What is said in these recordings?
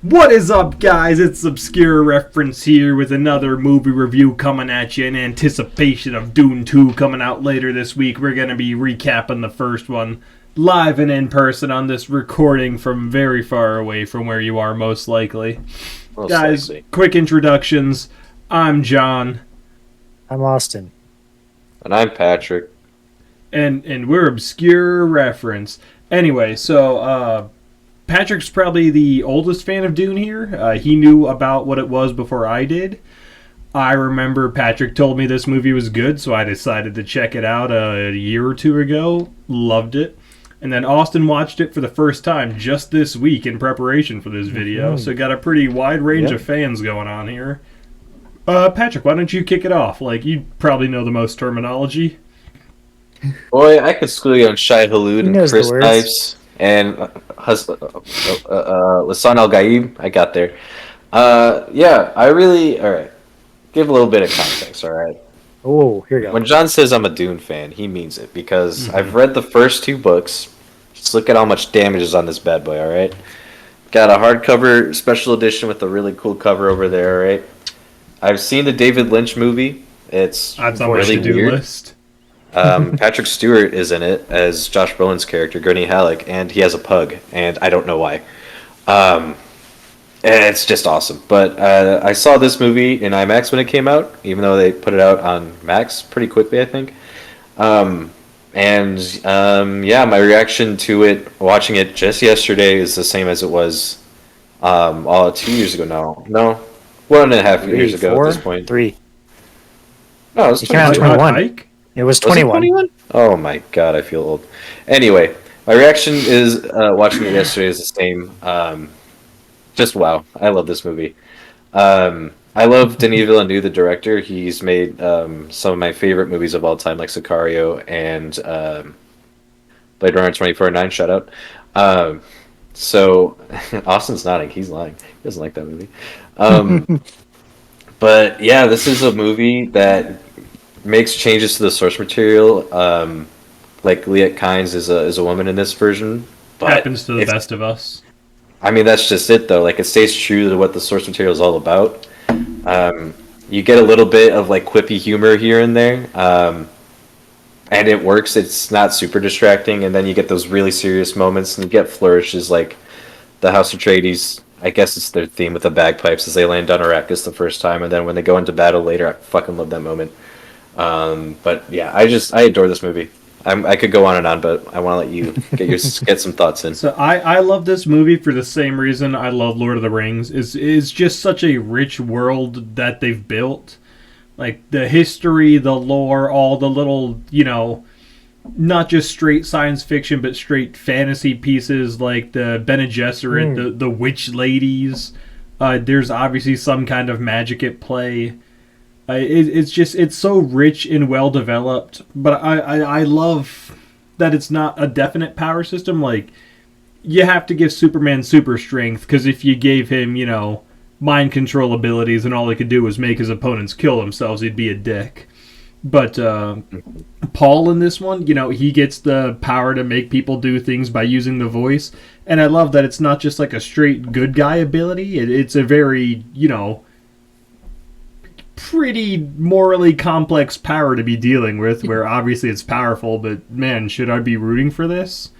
What is up, guys? It's Obscure Reference here with another movie review coming at you in anticipation of Dune 2 coming out later this week. We're going to be recapping the first one live and in person on this recording from very far away from where you are, most likely. Guys, quick introductions. I'm John. I'm Austin. And I'm Patrick. And we're Obscure Reference. Anyway, so Patrick's probably the oldest fan of Dune here. He knew about what it was before I did. I remember Patrick told me this movie was good, so I decided to check it out a year or two ago. Loved it. And then Austin watched it for the first time just this week in preparation for this video. So got a pretty wide range of fans going on here. Patrick, why don't you kick it off? Like, you probably know the most terminology. Boy, I could school you on Shai Hulud and Chris Snipes and Lasan Al Gaib. I got there. Alright. Give a little bit of context, alright? Oh, here you go. When John says I'm a Dune fan, he means it, because I've read the first two books. Just look at how much damage is on this bad boy, alright? Got a hardcover special edition with a really cool cover over there, alright? I've seen the David Lynch movie. It's really weird. List. Patrick Stewart is in it as Josh Brolin's character, Gurney Halleck, and he has a pug, and I don't know why. And it's just awesome. But I saw this movie in IMAX when it came out, even though they put it out on Max pretty quickly, I think. My reaction to it, watching it just yesterday, is the same as it was 2 years ago now. No, 1.5 years ago at this point. 3. No, it was 21. It was 21. Oh my god, I feel old. Anyway, my reaction is watching it yesterday is the same. Just wow, I love this movie. I love Denis Villeneuve, the director. He's made some of my favorite movies of all time, like Sicario and Blade Runner 2049. Shout out. So Austin's nodding. He's lying. He doesn't like that movie. But yeah, this is a movie that makes changes to the source material. Like Liet Kynes is a woman in this version. But happens to the best of us. I mean, that's just it, though. Like, it stays true to what the source material is all about. You get a little bit of, like, quippy humor here and there. And it works. It's not super distracting. And then you get those really serious moments. And you get flourishes like the House Atreides. I guess it's their theme with the bagpipes as they land on Arrakis the first time. And then when they go into battle later, I fucking love that moment. But, yeah, I adore this movie. I could go on and on, but I want to let you get some thoughts in. So I love this movie for the same reason I love Lord of the Rings. Is just such a rich world that they've built. Like, the history, the lore, all the little, not just straight science fiction, but straight fantasy pieces like the Bene Gesserit, the witch ladies. There's obviously some kind of magic at play. It's so rich and well developed, but I love that it's not a definite power system. Like, you have to give Superman super strength, because if you gave him, mind control abilities and all he could do was make his opponents kill themselves, he'd be a dick. But Paul in this one, he gets the power to make people do things by using the voice, and I love that it's not just like a straight good guy ability. It's a very, pretty morally complex power to be dealing with, where obviously it's powerful, but man, should I be rooting for this?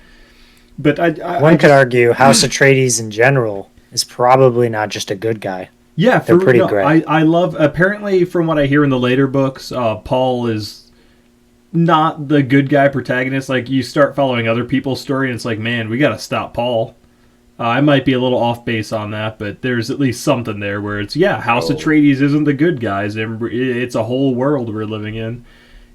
But one could argue House Atreides in general is probably not just a good guy. Yeah, they're pretty great. I love, apparently from what I hear in the later books, Paul is not the good guy protagonist. Like, you start following other people's story and it's like, man, we gotta stop Paul. I might be a little off base on that, but there's at least something there where it's, House Atreides isn't the good guys, and it's a whole world we're living in.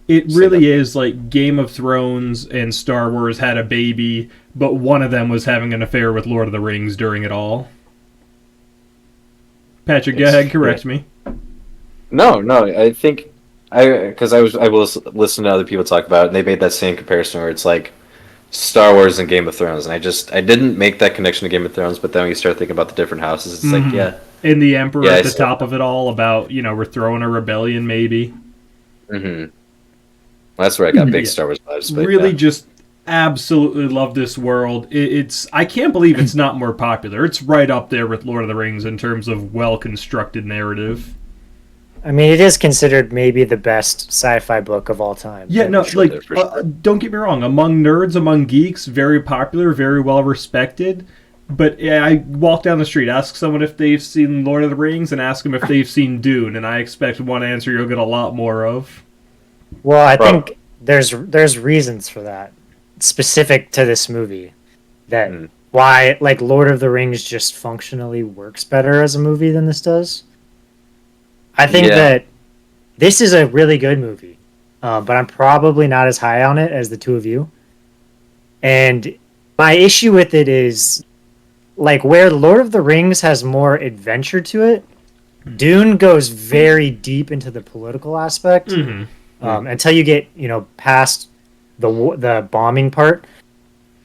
It really is like Game of Thrones and Star Wars had a baby, but one of them was having an affair with Lord of the Rings during it all. Patrick, go ahead, correct me. No, I think I will listen to other people talk about it, and they made that same comparison where it's like Star Wars and Game of Thrones, and I didn't make that connection to Game of Thrones, but then when you start thinking about the different houses, it's like, and the Emperor at the top of it all about, we're throwing a rebellion, maybe. That's where I got big Star Wars vibes. But really just absolutely love this world. I can't believe it's not more popular. It's right up there with Lord of the Rings in terms of well constructed narrative. I mean, it is considered maybe the best sci-fi book of all time. Yeah, no, sure, like, sure. don't get me wrong. Among nerds, among geeks, very popular, very well respected. But yeah, I walk down the street, ask someone if they've seen Lord of the Rings, and ask them if they've seen Dune, and I expect one answer you'll get a lot more of. Well, I Well- think there's reasons for that, specific to this movie, that why like Lord of the Rings just functionally works better as a movie than this does. I think Yeah. that this is a really good movie, but I'm probably not as high on it as the two of you. And my issue with it is, like, where Lord of the Rings has more adventure to it, Dune goes very deep into the political aspect until you get, past the bombing part.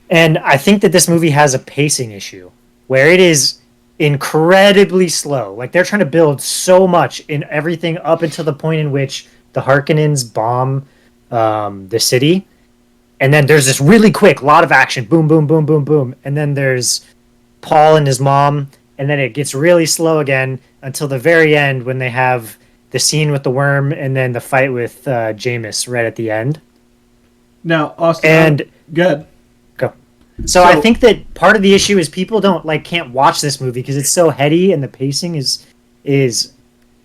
And I think that this movie has a pacing issue where it is incredibly slow. Like, they're trying to build so much in everything up until the point in which the Harkonnens bomb the city. And then there's this really quick lot of action. Boom, boom, boom, boom, boom. And then there's Paul and his mom. And then it gets really slow again until the very end when they have the scene with the worm and then the fight with Jameis right at the end. Now, Austin, And good. go. So I think that part of the issue is people can't watch this movie because it's so heady and the pacing is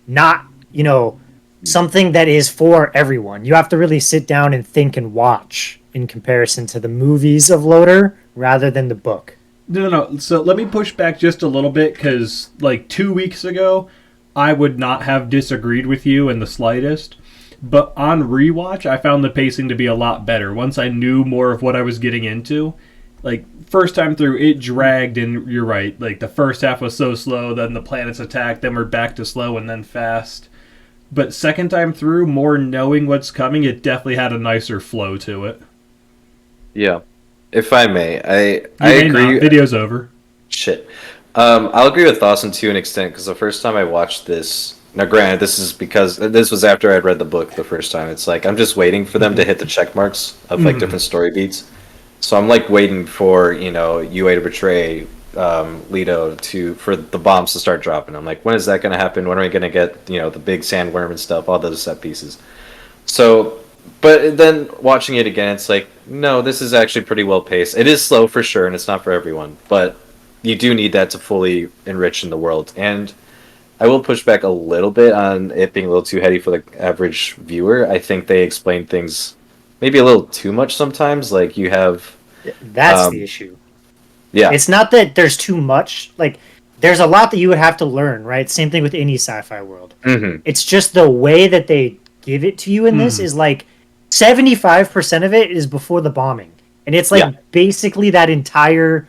not, something that is for everyone. You have to really sit down and think and watch in comparison to the movies of Loader rather than the book. No. So let me push back just a little bit because, like, 2 weeks ago, I would not have disagreed with you in the slightest. But on rewatch, I found the pacing to be a lot better once I knew more of what I was getting into. Like, first time through, it dragged, and you're right. Like, the first half was so slow, then the planets attacked, then we're back to slow, and then fast. But second time through, more knowing what's coming, it definitely had a nicer flow to it. Yeah. If I may, I May agree. not. Video's over. Shit. I'll agree with Dawson to an extent because the first time I watched this. Now, granted, this is because this was after I'd read the book the first time. It's like I'm just waiting for them to hit the check marks of like different story beats. So I'm like waiting for UA to betray Leto for the bombs to start dropping. I'm like, when is that going to happen? When are we going to get the big sandworm and stuff? All those set pieces. So, but then watching it again, it's like, no, this is actually pretty well paced. It is slow for sure, and it's not for everyone, but you do need that to fully enrich in the world. And I will push back a little bit on it being a little too heady for the average viewer. I think they explain things maybe a little too much sometimes. Like you have... That's the issue. Yeah. It's not that there's too much. Like, there's a lot that you would have to learn, right? Same thing with any sci-fi world. Mm-hmm. It's just the way that they give it to you in this is like 75% of it is before the bombing. And it's like basically that entire...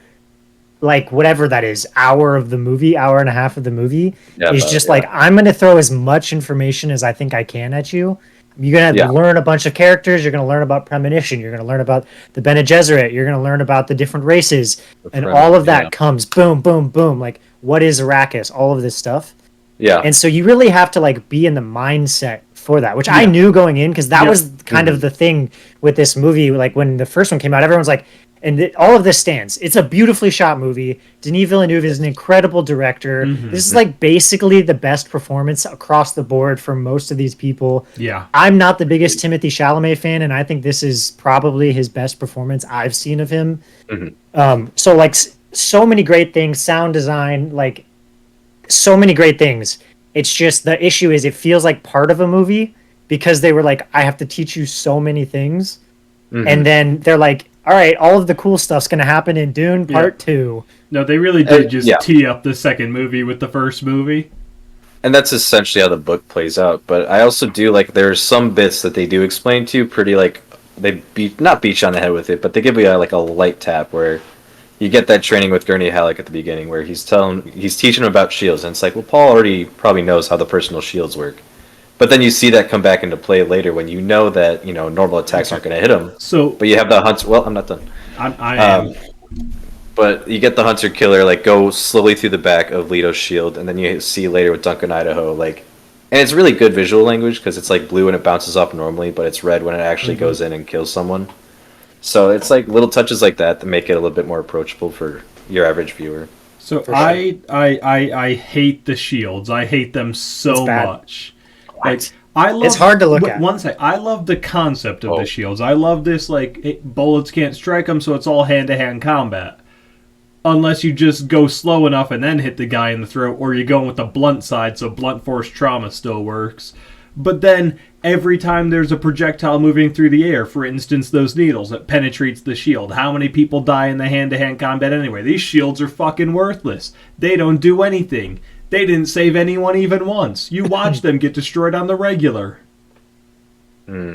like whatever that is, hour of the movie, hour and a half of the movie is just like, I'm going to throw as much information as I think I can at you. You're going to learn a bunch of characters. You're going to learn about Premonition. You're going to learn about the Bene Gesserit. You're going to learn about the different races. And all of that comes boom, boom, boom. Like, what is Arrakis? All of this stuff. Yeah. And so you really have to like be in the mindset for that, which I knew going in because that was kind of the thing with this movie. Like when the first one came out, everyone's like, and all of this stands. It's a beautifully shot movie. Denis Villeneuve is an incredible director. This is like basically the best performance across the board for most of these people. Yeah. I'm not the biggest Timothée Chalamet fan, and I think this is probably his best performance I've seen of him. So like so many great things, sound design, like so many great things. It's just the issue is it feels like part of a movie because they were like, I have to teach you so many things. And then they're like, all right, all of the cool stuff's going to happen in Dune Part 2. No, they really did just tee up the second movie with the first movie. And that's essentially how the book plays out. But I also do like there's some bits that they do explain to you pretty like they not beat you on the head with it, but they give you like a light tap where you get that training with Gurney Halleck at the beginning where he's teaching him about shields, and it's like, well, Paul already probably knows how the personal shields work. But then you see that come back into play later when you know that normal attacks aren't going to hit him. So, but you have the hunter. Well, I'm not done. I am. But you get the hunter killer like go slowly through the back of Leto's shield, and then you see later with Duncan Idaho like, and it's really good visual language because it's like blue and it bounces off normally, but it's red when it actually goes in and kills someone. So it's like little touches like that make it a little bit more approachable for your average viewer. So For I hate the shields. I hate them so It's bad. much. Like I love. It's hard to look at. One sec. I love the concept of Oh. the shields. I love this bullets can't strike them, so it's all hand to hand combat. Unless you just go slow enough and then hit the guy in the throat, or you go with the blunt side, so blunt force trauma still works. But then every time there's a projectile moving through the air, for instance, those needles, that penetrates the shield, how many people die in the hand-to-hand combat anyway? These shields are fucking worthless. They don't do anything. They didn't save anyone even once. You watch them get destroyed on the regular.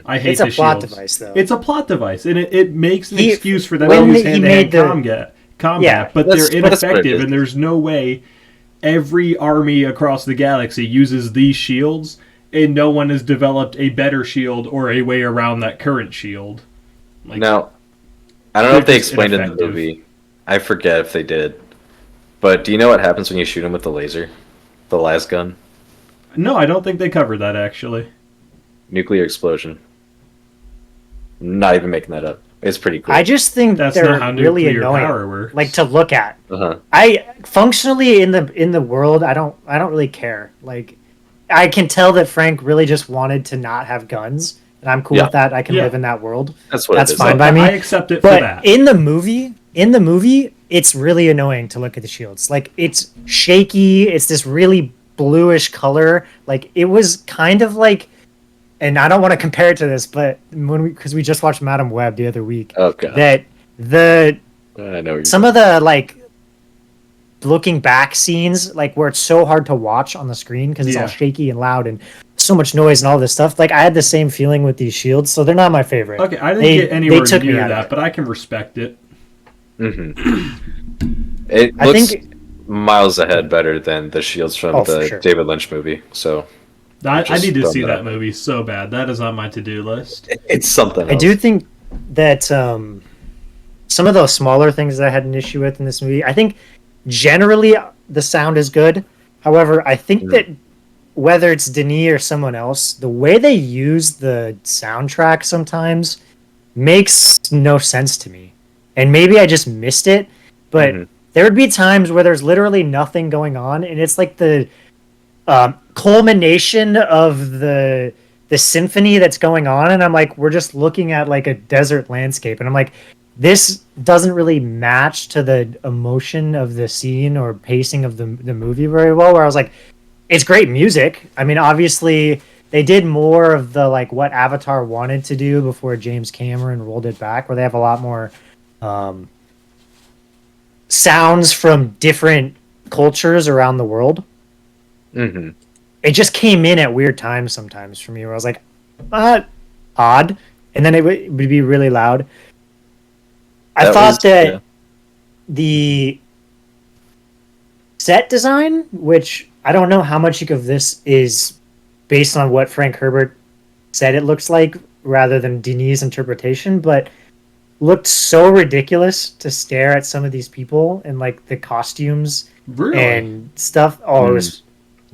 I hate It's a the plot shields. device, though. It's a plot device, and it makes an He- excuse for them when to use he hand-to-hand made the- combat, Yeah, but that's they're what it ineffective, is. and there's no way every army across the galaxy uses these shields, and no one has developed a better shield or a way around that current shield. Like, Now, I don't know if they're they just explained in the ineffective. movie. I forget if they did. But do you know what happens when you shoot him with the laser? The las gun? no, I don't think they covered that actually. Nuclear explosion. Not even making that up. It's pretty cool. I just think That's they're not how really nuclear annoying. power works. Like to look at. Uh-huh. I functionally in the world, I don't really care. Like I can tell that Frank really just wanted to not have guns, and I'm cool Yeah. with that. I can Yeah. live in that world. That's what That's it is. fine by me. I accept it for But that. in the movie, it's really annoying to look at the shields. Like it's shaky. It's this really bluish color. Like it was kind of like, and I don't want to compare it to this, but because we just watched Madam Web the other week, Oh, God. that the I know what you're some of the like looking back scenes, like where it's so hard to watch on the screen because it's Yeah. all shaky and loud and so much noise and all this stuff. Like I had the same feeling with these shields, so they're not my favorite. Okay, I didn't They- get anywhere they took me near out of that, it. but I can respect it. It I looks think- miles ahead better than the shields from Oh, for the sure. David Lynch movie. So I Just need to throwing see that that out. movie so bad. That is on my to-do list. it's something else. I do think that some of those smaller things that I had an issue with in this movie, I think generally the sound is good. However, I think that whether it's Denis or someone else, the way they use the soundtrack sometimes makes no sense to me. And maybe I just missed it, but there would be times where there's literally nothing going on, and it's like the culmination of the symphony that's going on, and I'm like, we're just looking at like a desert landscape, and I'm like, this doesn't really match to the emotion of the scene or pacing of the movie very well. Where I was like, it's great music. I mean, obviously they did more of the like what Avatar wanted to do before James Cameron rolled it back, where they have a lot more sounds from different cultures around the world. Mm-hmm. It just came in at weird times sometimes for me, where I was like, odd, and then it would be really loud. I thought that the set design, which I don't know how much of this is based on what Frank Herbert said it looks like rather than Denis' interpretation, but looked so ridiculous to stare at some of these people and like the costumes Really? and stuff. Oh,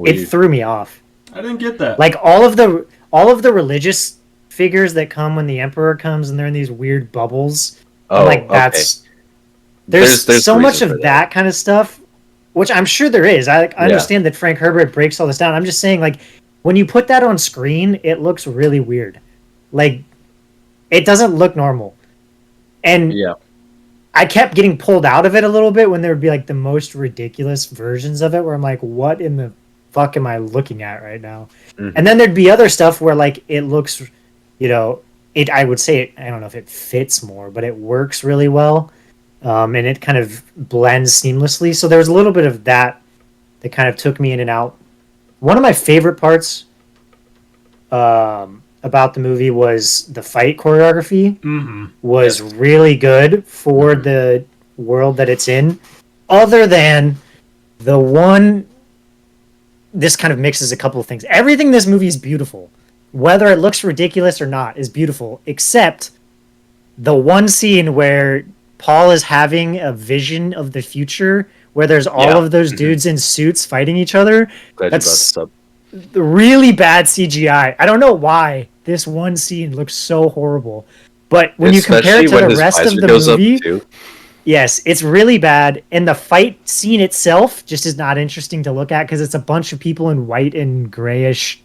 it threw me off. I didn't get that. Like all of the religious figures that come when the emperor comes and they're in these weird bubbles. Oh, Like that's there's so a much reason of for that kind of stuff, which I'm sure there is. I understand that Frank Herbert breaks all this down. I'm just saying, like, when you put that on screen, it looks really weird. Like, it doesn't look normal. And Yeah. I kept getting pulled out of it a little bit when there would be like the most ridiculous versions of it, where I'm like, what in the fuck am I looking at right now? Mhm. And then there'd be other stuff where like it looks, I would say, I don't know if it fits more, but it works really well. And it kind of blends seamlessly. So there's a little bit of that kind of took me in and out. One of my favorite parts about the movie was the fight choreography. Was really good for the world that it's in. Other than the one, this kind of mixes a couple of things. Everything in this movie is beautiful. Whether it looks ridiculous or not is beautiful, except the one scene where Paul is having a vision of the future where there's all of those dudes in suits fighting each other. Glad you brought That's this up. really bad CGI. I don't know why this one scene looks so horrible. But when you compare it to the rest of the movie, too. yes, it's really bad. And the fight scene itself just is not interesting to look at because it's a bunch of people in white and grayish,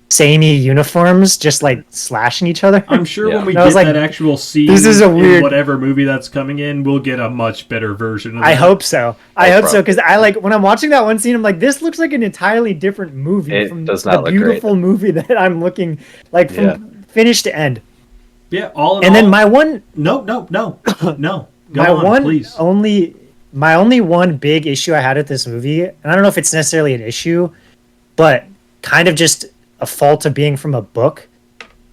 samey uniforms just like slashing each other. I'm sure when we I was get like, that actual scene this is a weird... in whatever movie that's coming in, we'll get a much better version of that. I hope so. I hope so, because I like when I'm watching that one scene, I'm like, this looks like an entirely different movie from the beautiful movie that I'm looking like from finish to end. Yeah, all in and all, then my one no. Go my on, one please. My only one big issue I had with this movie, and I don't know if it's necessarily an issue, but kind of just a fault of being from a book,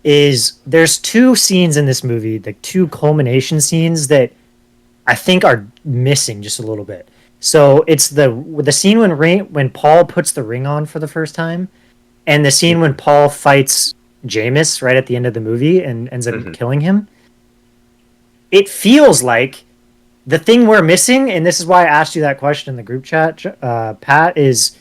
is there's two scenes in this movie, the two culmination scenes that I think are missing just a little bit. So it's the scene when Paul puts the ring on for the first time, and the scene when Paul fights Jameis right at the end of the movie and ends up killing him. It feels like the thing we're missing, and this is why I asked you that question in the group chat, Pat, is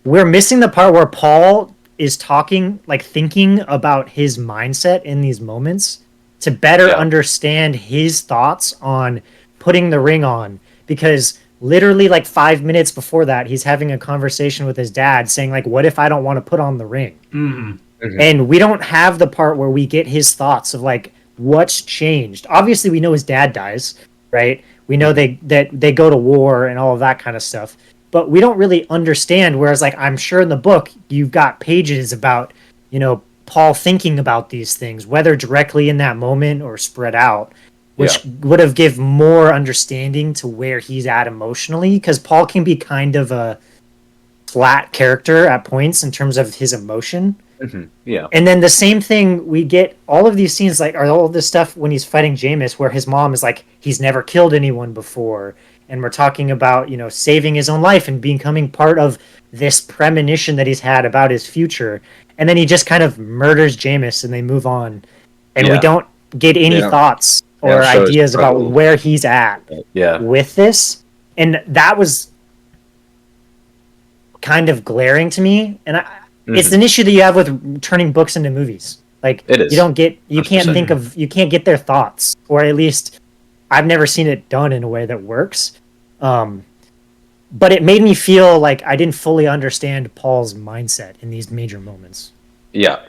we're missing the part where Paul is talking, like thinking about his mindset in these moments to better understand his thoughts on putting the ring on. Because literally like 5 minutes before that, he's having a conversation with his dad saying like, what if I don't want to put on the ring? And we don't have the part where we get his thoughts of like, what's changed. Obviously we know his dad dies, right? We know they go to war and all of that kind of stuff, but we don't really understand. Whereas like, I'm sure in the book, you've got pages about, Paul thinking about these things, whether directly in that moment or spread out, which would have give more understanding to where he's at emotionally. Because Paul can be kind of a flat character at points in terms of his emotion. And then the same thing, we get all of these scenes, like, are all of this stuff when he's fighting Jameis, where his mom is like, he's never killed anyone before. And we're talking about, saving his own life and becoming part of this premonition that he's had about his future. And then he just kind of murders Jameis and they move on. And we don't get any thoughts or ideas about where he's at with this. And that was kind of glaring to me. And it's an issue that you have with turning books into movies. Like, it is. You can't get their thoughts, or at least I've never seen it done in a way that works. But it made me feel like I didn't fully understand Paul's mindset in these major moments. Yeah.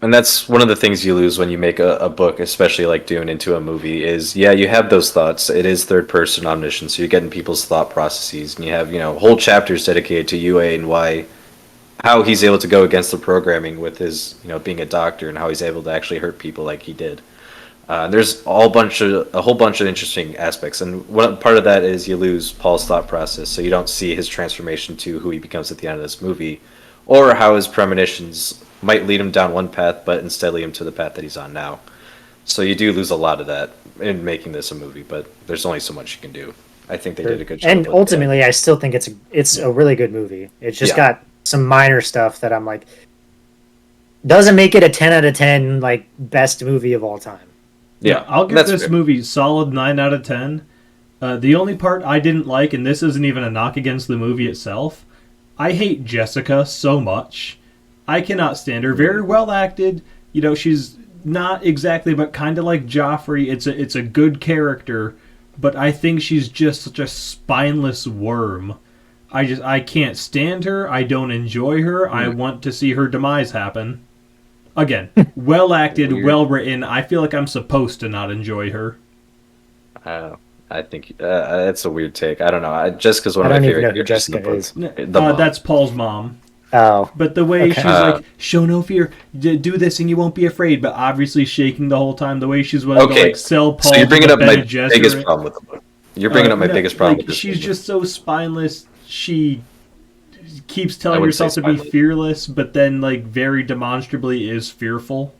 And that's one of the things you lose when you make a book, especially like Dune, into a movie is, you have those thoughts. It is third person omniscience. So you're getting people's thought processes, and you have, whole chapters dedicated to UA and why, how he's able to go against the programming with his, being a doctor, and how he's able to actually hurt people like he did. There's a whole bunch of interesting aspects, and one part of that is you lose Paul's thought process, so you don't see his transformation to who he becomes at the end of this movie, or how his premonitions might lead him down one path, but instead lead him to the path that he's on now. So you do lose a lot of that in making this a movie, but there's only so much you can do. I think they did a good job. And ultimately, I still think it's a really good movie. It's just got some minor stuff that I'm like, doesn't make it a 10 out of 10 like best movie of all time. Yeah, I'll give this movie solid 9 out of 10. The only part I didn't like, and this isn't even a knock against the movie itself, I hate Jessica so much. I cannot stand her. Very well acted. She's not exactly, but kind of like Joffrey. It's a good character, but I think she's just such a spineless worm. I can't stand her. I don't enjoy her. I want to see her demise happen. Again, well acted, well written. I feel like I'm supposed to not enjoy her. I think it's a weird take. I don't know. Jessica's one of my favorite characters in the book. That's Paul's mom. Oh. But the way she's like, show no fear, do this and you won't be afraid, but obviously shaking the whole time. The way she's willing to like sell Paul. So you're bringing up my biggest problem with the book. You're bringing up my biggest problem with this she's movie. Just so spineless. She keeps telling herself to be fearless, but then like very demonstrably is fearful.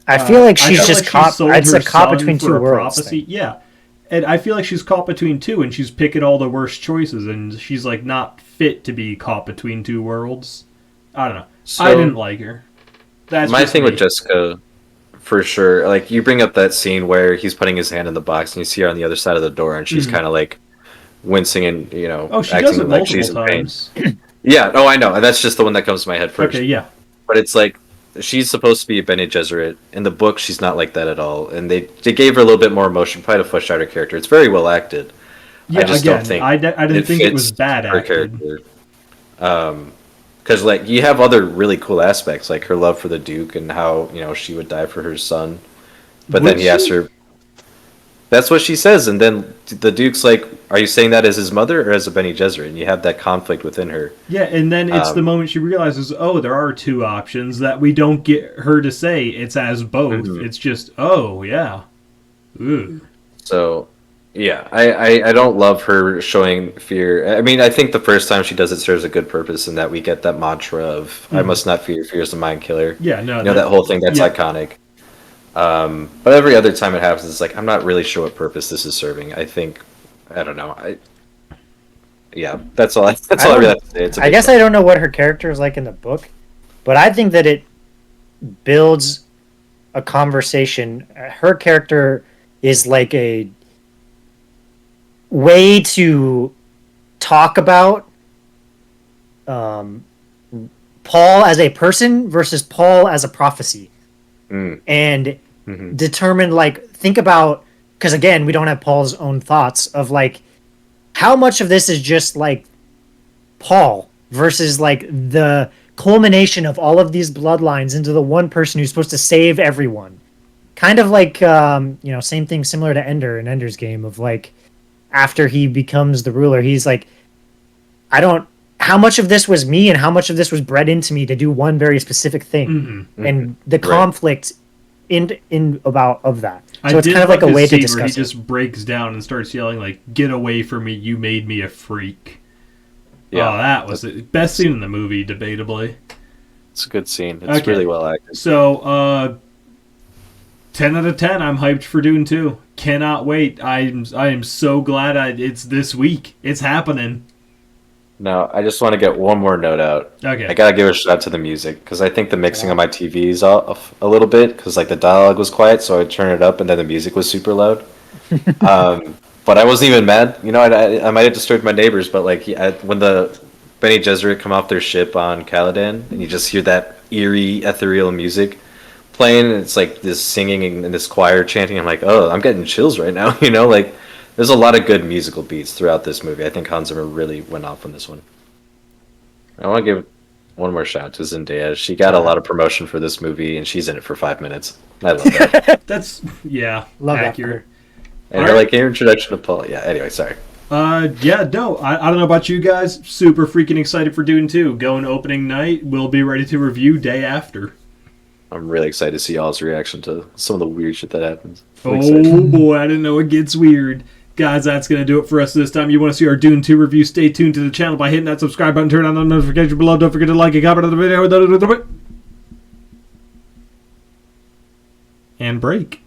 I feel like she's just caught. It's a caught between two worlds. Yeah, and I feel like she's caught between two, and she's picking all the worst choices, and she's like not fit to be caught between two worlds. I don't know. So, I didn't like her. That's my thing with Jessica, for sure. Like you bring up that scene where he's putting his hand in the box, and you see her on the other side of the door, and she's kind of like wincing and she acting does it like she's in times. pain. Yeah. Oh, I know. That's just the one that comes to my head first. Okay. Yeah. But it's like she's supposed to be a Bene Gesserit. In the book, she's not like that at all, and they gave her a little bit more emotion, probably to flesh out her character. It's very well acted. Yeah, I just again, don't think I didn't think it was fits bad her acted. character. Because like you have other really cool aspects, like her love for the Duke and how she would die for her son, but Would then he asks she? her. That's what she says, and then the Duke's like, "Are you saying that as his mother or as a Bene Gesserit?" And you have that conflict within her. Yeah, and then it's the Um, moment she realizes, oh, there are two options that we don't get her to say. It's as both. Mhm. It's just, oh, yeah. Ooh. So, yeah, I don't love her showing fear. I mean, I think the first time she does it serves a good purpose in that we get that mantra of "I must not fear, fear is the mind killer." Yeah, no. That whole thing that's yeah. iconic. But every other time it happens, it's like I'm not really sure what purpose this is serving. I don't know. Yeah, that's all. That's all I really have to say. It's a I big guess one. I don't know what her character is like in the book, but I think that it builds a conversation. Her character is like a way to talk about Paul as a person versus Paul as a prophecy, Mm, and mhm. determine think about, because again we don't have Paul's own thoughts of how much of this is just Paul versus the culmination of all of these bloodlines into the one person who's supposed to save everyone. Kind of same thing similar to Ender in Ender's Game of after he becomes the ruler, he's like, I don't, how much of this was me and how much of this was bred into me to do one very specific thing, Mm-hmm. and the Right. conflict in about of that. So I it's did kind of love like a his way to scene where discuss he it. just breaks down and starts yelling, like, get away from me, you made me a freak. Yeah, Oh, that was the best scene in the movie, debatably. it's a good scene. It's Okay. really well acted. So, 10 out of 10, I'm hyped for Dune 2. Cannot wait. I am so glad it's this week. It's happening. Now, I just want to get one more note out. Okay. I gotta give a shout out to the music because I think the mixing on my TV is off a little bit because the dialogue was quiet, so I turned it up and then the music was super loud. But I wasn't even mad. I might have disturbed my neighbors, but when the Bene Gesserit come off their ship on Caladan and you just hear that eerie, ethereal music playing, and it's like this singing and this choir chanting. I'm like, oh, I'm getting chills right now. There's a lot of good musical beats throughout this movie. I think Hans Zimmer really went off on this one. I want to give one more shout to Zendaya. She got a lot of promotion for this movie, and she's in it for 5 minutes. I love that. That's, yeah, Love that accurate. And her introduction to Paul. Yeah. Anyway, sorry. Yeah, no, I don't know about you guys. Super freaking excited for Dune 2. Going opening night. We'll be ready to review day after. I'm really excited to see y'all's reaction to some of the weird shit that happens. Oh boy, I didn't know it gets weird. Guys, that's going to do it for us this time. You want to see our Dune 2 review, stay tuned to the channel by hitting that subscribe button, turn on the notification below. Don't forget to like and comment on the video. And break.